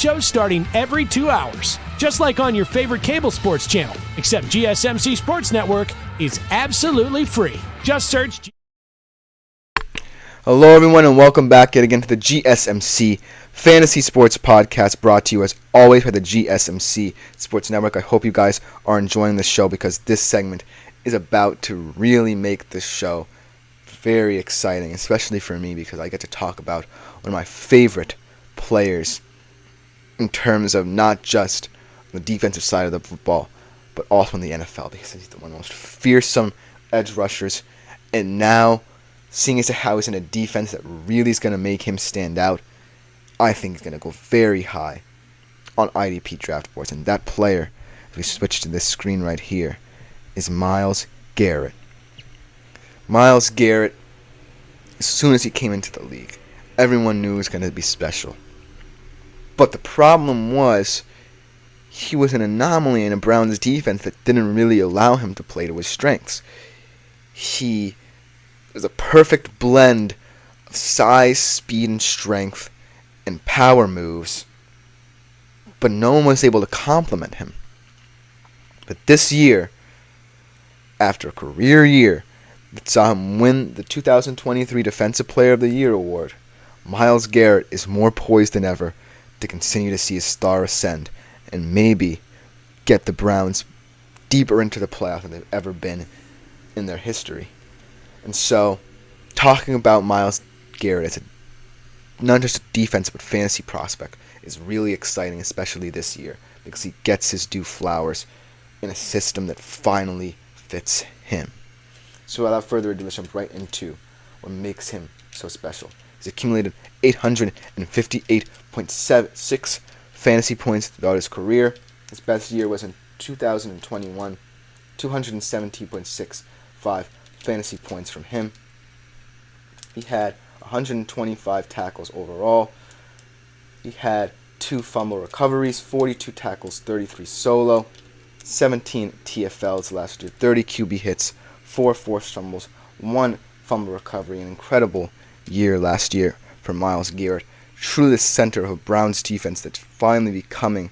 shows starting every 2 hours. Just like on your favorite cable sports channel, except GSMC Sports Network is absolutely free. Just search... Hello everyone and welcome back yet again to the GSMC Fantasy Sports Podcast, brought to you as always by the GSMC Sports Network. I hope you guys are enjoying the show because this segment is about to really make this show very exciting, especially for me because I get to talk about one of my favorite players in terms of not just the defensive side of the football, but also in the NFL because he's one of the most fearsome edge rushers. And now, seeing as how he's in a defense that really is going to make him stand out, I think he's going to go very high on IDP draft boards. And that player, if we switch to this screen right here, is Myles Garrett. Myles Garrett, as soon as he came into the league, everyone knew he was going to be special. But the problem was, he was an anomaly in a Browns defense that didn't really allow him to play to his strengths. He was a perfect blend of size, speed, and strength, and power moves, but no one was able to complement him. But this year, after a career year that saw him win the 2023 Defensive Player of the Year award, Myles Garrett is more poised than ever to continue to see his star ascend and maybe get the Browns deeper into the playoffs than they've ever been in their history. And so, talking about Myles Garrett as not just a defense but fantasy prospect is really exciting, especially this year, because he gets his due flowers in a system that finally fits him. So without further ado, let's jump right into what makes him so special. He's accumulated 858.76 fantasy points throughout his career. His best year was in 2021, 217.65 fantasy points from him. He had 125 tackles overall. He had 2 fumble recoveries, 42 tackles, 33 solo, 17 TFLs last year, 30 QB hits, 4 forced fumbles, 1 fumble recovery. An incredible year last year for Myles Garrett. Truly the center of a Browns defense that's finally becoming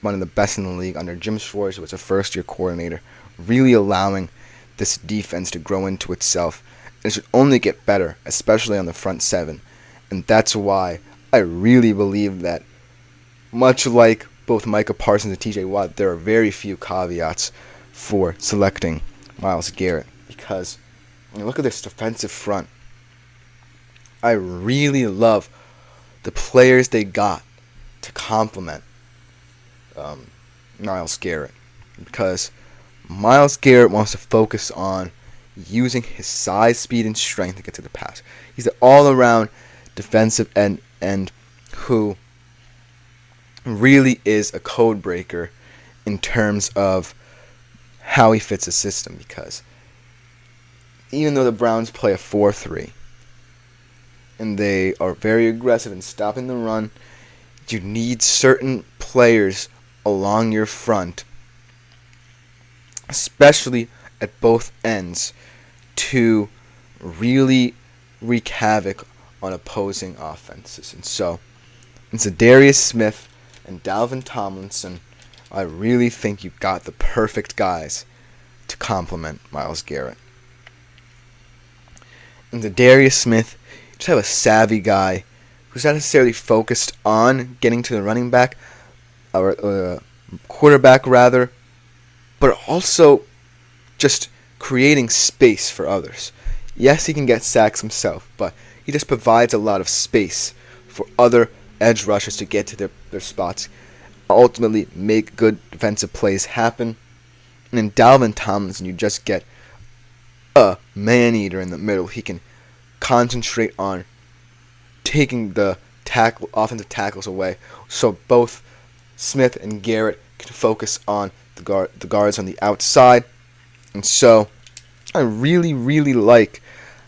one of the best in the league under Jim Schwartz, who was a first-year coordinator, really allowing this defense to grow into itself. It should only get better, especially on the front seven. And that's why I really believe that, much like both Micah Parsons and TJ Watt, there are very few caveats for selecting Myles Garrett. Because when you look at this defensive front, I really love the players they got to complement Myles Garrett. Because Myles Garrett wants to focus on using his size, speed, and strength to get to the pass. He's an all-around defensive end who really is a code breaker in terms of how he fits the system. Because even though the Browns play a 4-3, and they are very aggressive in stopping the run, you need certain players along your front, especially at both ends, to really wreak havoc on opposing offenses. And so, it's Darius Smith and Dalvin Tomlinson. I really think you've got the perfect guys to complement Myles Garrett. And Darius Smith, you just have a savvy guy who's not necessarily focused on getting to the running back, or quarterback rather, but also just creating space for others. Yes, he can get sacks himself, but he just provides a lot of space for other edge rushers to get to their spots, ultimately make good defensive plays happen. And in Dalvin Tomlinson, you just get a man-eater in the middle. He can concentrate on taking the offensive tackles away, so both Smith and Garrett can focus on the guards on the outside. And so I really, really like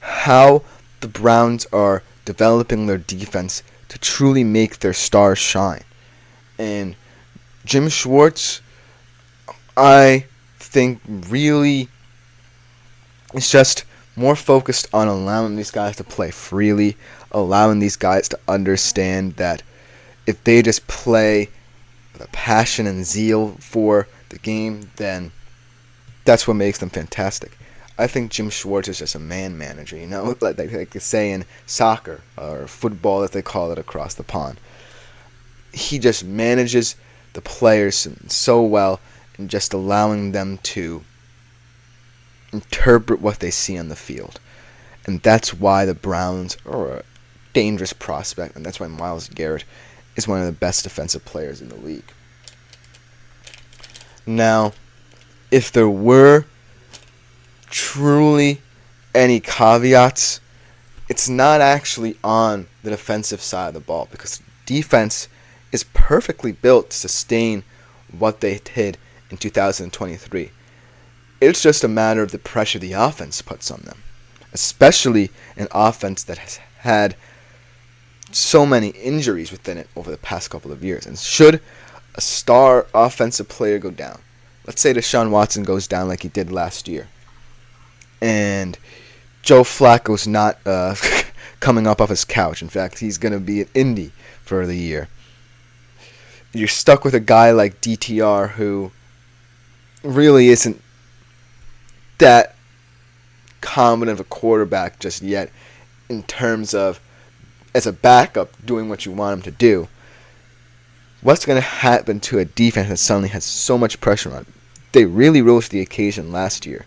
how the Browns are developing their defense to truly make their stars shine. And Jim Schwartz, I think, really is just more focused on allowing these guys to play freely, allowing these guys to understand that if they just play with a passion and zeal for the game, then that's what makes them fantastic. I think Jim Schwartz is just a man manager, like they say in soccer or football that they call it across the pond. He just manages the players so well and just allowing them to interpret what they see on the field. And that's why the Browns are a dangerous prospect, and that's why Myles Garrett is one of the best defensive players in the league. Now, if there were truly any caveats, it's not actually on the defensive side of the ball, because defense is perfectly built to sustain what they did in 2023. It's just a matter of the pressure the offense puts on them, especially an offense that has had so many injuries within it over the past couple of years. And should a star offensive player go down, let's say Deshaun Watson goes down like he did last year, and Joe Flacco's not coming up off his couch. In fact, he's going to be at Indy for the year. You're stuck with a guy like DTR who really isn't that competent of a quarterback just yet in terms of as a backup doing what you want him to do. What's going to happen to a defense that suddenly has so much pressure on it? They really rose to the occasion last year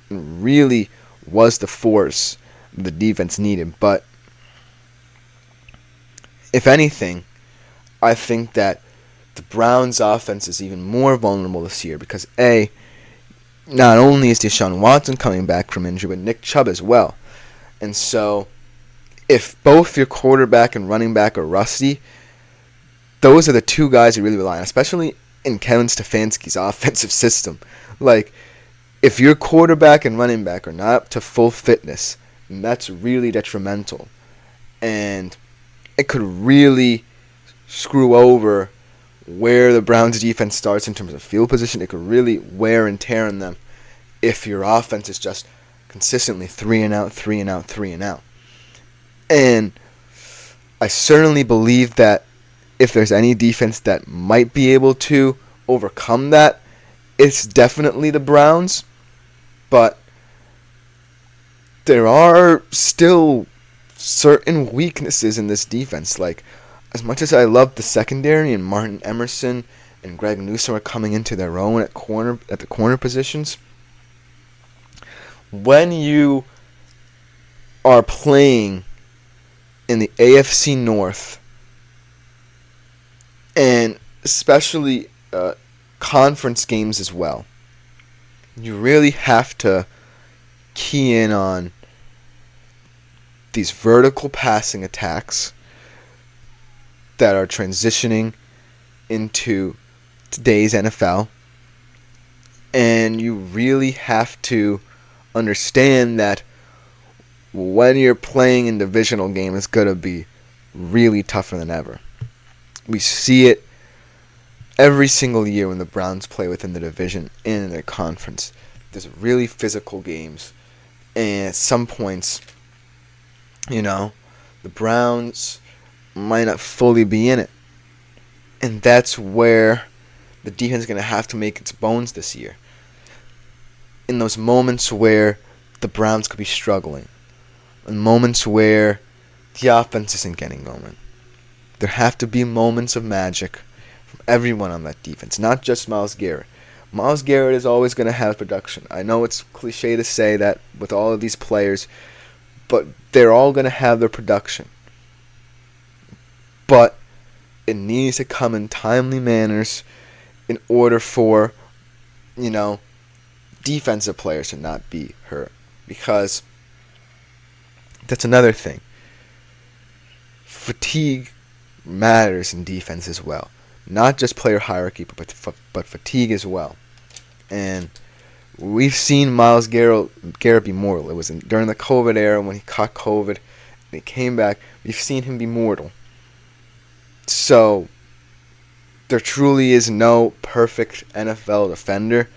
and really was the force the defense needed. But if anything, I think that the Browns' offense is even more vulnerable this year because, A, not only is Deshaun Watson coming back from injury, but Nick Chubb as well. And so, if both your quarterback and running back are rusty, those are the two guys you really rely on, especially in Kevin Stefanski's offensive system. Like, if your quarterback and running back are not up to full fitness, that's really detrimental. And it could really screw over where the Browns defense starts in terms of field position. It could really wear and tear on them if your offense is just consistently 3 and out, 3 and out, 3 and out. And I certainly believe that if there's any defense that might be able to overcome that, it's definitely the Browns. But there are still certain weaknesses in this defense. Like, as much as I love the secondary and Martin Emerson and Greg Newsome are coming into their own at the corner positions, when you are playing in the AFC North, and especially conference games as well, you really have to key in on these vertical passing attacks that are transitioning into today's NFL. And you really have to understand that when you're playing in divisional game, it's going to be really tougher than ever. We see it every single year when the Browns play within the division and in their conference. There's really physical games. And at some points, the Browns might not fully be in it. And that's where the defense is going to have to make its bones this year. In those moments where the Browns could be struggling. In moments where the offense isn't getting going. There have to be moments of magic from everyone on that defense, not just Myles Garrett. Myles Garrett is always going to have production. I know it's cliche to say that with all of these players, but they're all going to have their production. But it needs to come in timely manners in order for, defensive players to not be hurt. Because that's another thing. Fatigue matters in defense as well. Not just player hierarchy, but fatigue as well. And we've seen Myles Garrett be mortal. It was during the COVID era when he caught COVID and he came back. We've seen him be mortal. So there truly is no perfect NFL defender.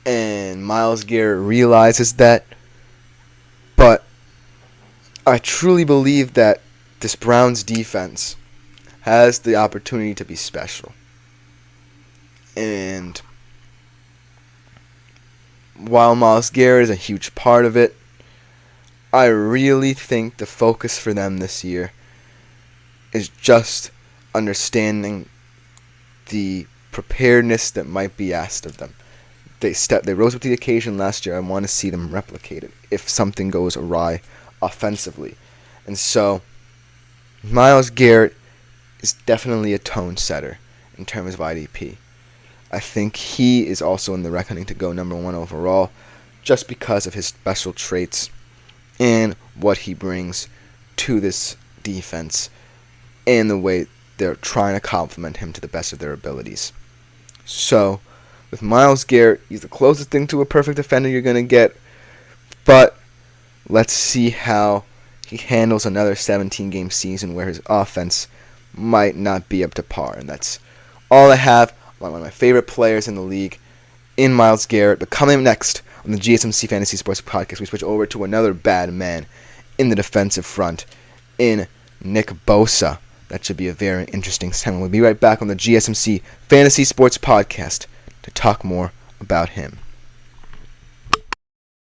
And Myles Garrett realizes that. But I truly believe that this Browns defense has the opportunity to be special. And while Myles Garrett is a huge part of it, I really think the focus for them this year is just understanding the preparedness that might be asked of them. They rose up to the occasion last year. I want to see them replicate it if something goes awry offensively. And so Myles Garrett is definitely a tone setter in terms of IDP. I think he is also in the reckoning to go number 1 overall just because of his special traits and what he brings to this defense and the way they're trying to complement him to the best of their abilities. So, with Myles Garrett, he's the closest thing to a perfect defender you're going to get, but let's see how he handles another 17-game season where his offense might not be up to par. And that's all I have on one of my favorite players in the league, in Myles Garrett. But coming up next on the GSMC Fantasy Sports Podcast, we switch over to another bad man in the defensive front, in Nick Bosa. That should be a very interesting segment. We'll be right back on the GSMC Fantasy Sports Podcast to talk more about him.